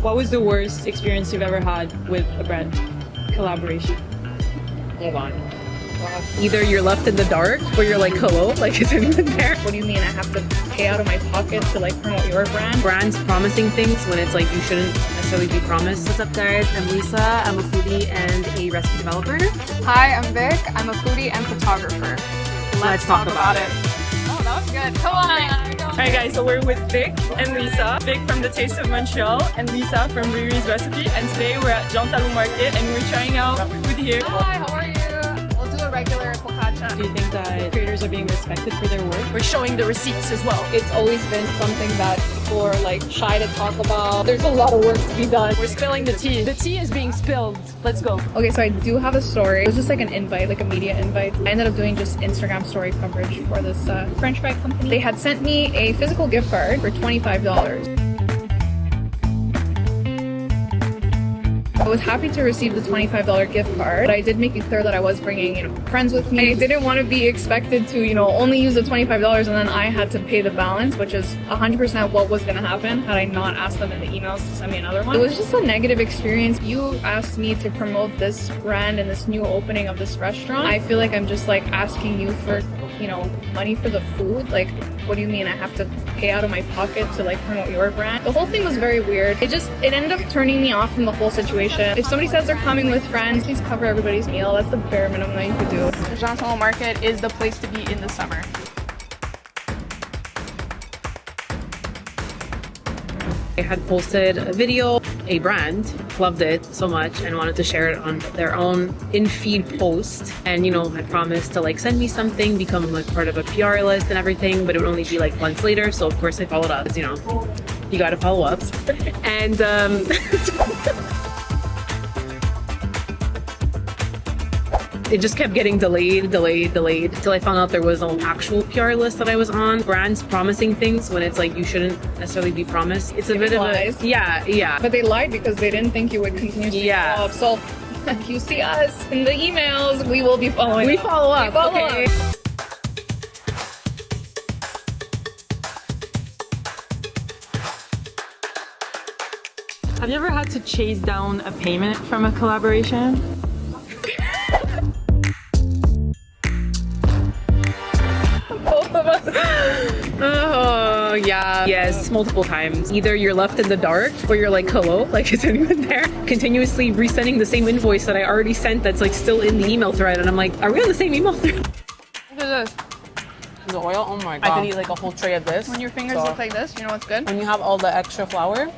What was the worst experience you've ever had with a brand collaboration? Hold on. Either you're left in the dark or you're like, hello, like is anyone there? What do you mean I have to pay out of my pocket to like promote your brand? Brands promising things when it's like you shouldn't necessarily be promised. What's up guys, I'm Lisa, I'm a foodie and a recipe developer. Hi, I'm Vic, I'm a foodie and photographer. Let's talk about it. Oh, that was good. Come on. Alright guys, so we're with Vic and Lisa. Vic from the Taste of Montreal and Lisa from Riri's Recipe. And today we're at Jean Talon Market and we're trying out food here. Hi, how are you? We'll do a regular focaccia. Do you think that creators are being respected for their work? We're showing the receipts as well. It's always been something that people are like shy to talk about. There's a lot of work to be done. We're spilling the tea. The tea is being spilled. Let's go. Okay, so I do have a story. It was just like an invite, like a media invite. I ended up doing just Instagram story coverage for this French fry company. They had sent me a physical gift card for $25. I was happy to receive the $25 gift card, but I did make it clear that I was bringing, friends with me. I didn't want to be expected to, only use the $25 and then I had to pay the balance, which is 100% what was going to happen had I not asked them in the emails to send me another one. It was just a negative experience. You asked me to promote this brand and this new opening of this restaurant. I feel like I'm just like asking you for, money for the food. Like, what do you mean I have to pay out of my pocket to like promote your brand? The whole thing was very weird. It ended up turning me off from the whole situation. If somebody says they're coming with friends, please cover everybody's meal. That's the bare minimum that you could do. Jean Talon Market is the place to be in the summer. I had posted a video. A brand loved it so much and wanted to share it on their own in-feed post, and had promised to like send me something, become like part of a PR list and everything, but it would only be like months later. So of course I followed up. You got to follow up. And it just kept getting delayed till I found out there was an actual PR list that I was on. Brands promising things when it's like you shouldn't necessarily be promised. It's a bit of a yeah. But they lied because they didn't think you would continuously follow up. So if you see us in the emails, we will be following up. We follow up. Okay. Have you ever had to chase down a payment from a collaboration? Oh yeah. Yes, multiple times. Either you're left in the dark or you're like, hello, like is anyone there? Continuously resending the same invoice that I already sent that's like still in the email thread, and I'm like, are we on the same email thread? Look at this. The oil, oh my god. I could eat like a whole tray of this. When your fingers look like this, you know what's good? When you have all the extra flour.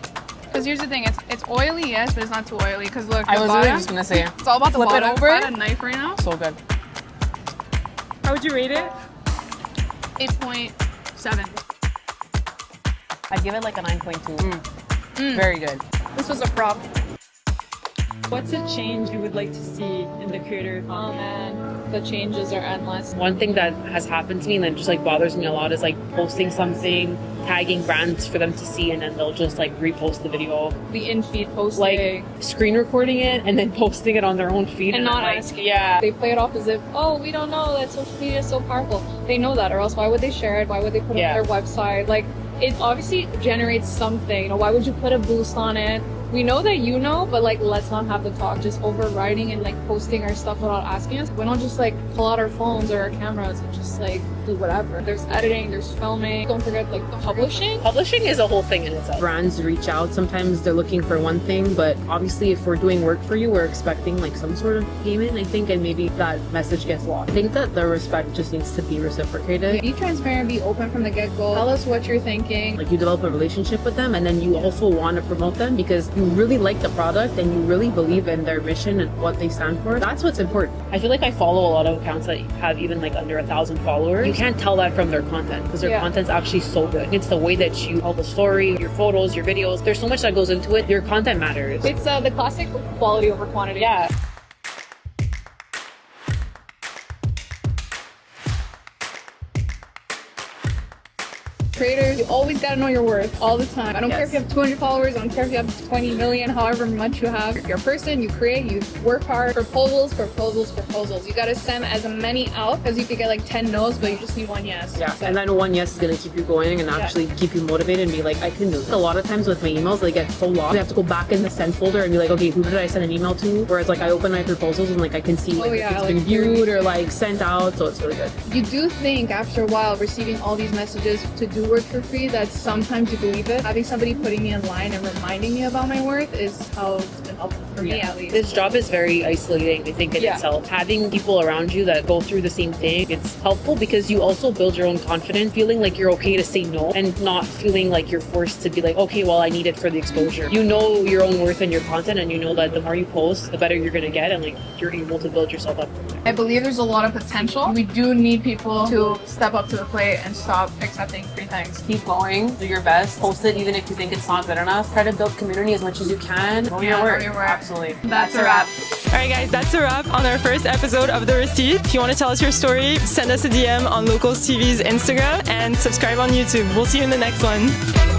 Because here's the thing, it's oily, yes, but it's not too oily. Because look, I the was bottom, literally just gonna say, it's all about the flip it bottom. over. If I had a knife right now, So good. How would you rate it? 8.7. I'd give it like a 9.2. Very good. This was a prop. What's a change you would like to see in the creator Oh economy? man, the changes are endless. One thing that has happened to me and that just like bothers me a lot is like posting something, tagging brands for them to see, and then they'll just like repost the video, The in-feed posting. like screen recording it and then posting it on their own feed And not I'm like, asking. yeah. They play it off as if, oh, we don't know that social media is so powerful. They know that, or else why would they share it? Why would they put it Yeah. on their website? Like, it obviously generates something. Why would you put a boost on it? We know that but like, let's not have the talk. Just overriding and like posting our stuff without asking us. We don't just like pull out our phones or our cameras and just like do whatever. There's editing, there's filming. Don't forget like publishing. Publishing is a whole thing in itself. Brands reach out. Sometimes they're looking for one thing, but obviously if we're doing work for you, we're expecting like some sort of payment, I think, and maybe that message gets lost. I think that the respect just needs to be reciprocated. Be transparent, be open from the get-go. Tell us what you're thinking. Like you develop a relationship with them, and then you also want to promote them because you really like the product and you really believe in their mission and what they stand for. That's what's important. I feel like I follow a lot of accounts that have even like under 1,000 followers. You can't tell that from their content because their content's actually so good. It's the way that you tell the story, your photos, your videos. There's so much that goes into it. Your content matters. It's the classic quality over quantity. Yeah. creators, you always gotta know your worth all the time. I don't care if you have 200 followers, I don't care if you have 20 million, however much you have. If you're a person, you create, you work hard. Proposals. You gotta send as many out as you could get like 10 no's, but you just need one yes. Yeah, and I know one yes is gonna keep you going and actually keep you motivated and be like, I can do it. A lot of times with my emails, they get so long. I have to go back in the send folder and be like, okay, who did I send an email to? Whereas like I open my proposals and like I can see like if it's been viewed or like sent out, so it's really good. You do think after a while receiving all these messages to do work for free that sometimes you believe it. Having somebody putting me in line and reminding me about my worth is how it's been helpful for me at least. This job is very isolating, I think, in itself. Having people around you that go through the same thing, it's helpful because you also build your own confidence, feeling like you're okay to say no and not feeling like you're forced to be like, okay, well, I need it for the exposure. You know your own worth and your content, and you know that the more you post, the better you're gonna get, and like you're able to build yourself up. I believe there's a lot of potential. We do need people to step up to the plate and stop accepting free things. Keep going, do your best, post it even if you think it's not good enough. Try to build community as much as you can. Know your worth. Absolutely. That's a wrap. Alright guys, that's a wrap on our first episode of The Receipt. If you want to tell us your story, send us a DM on Locals TV's Instagram and subscribe on YouTube. We'll see you in the next one.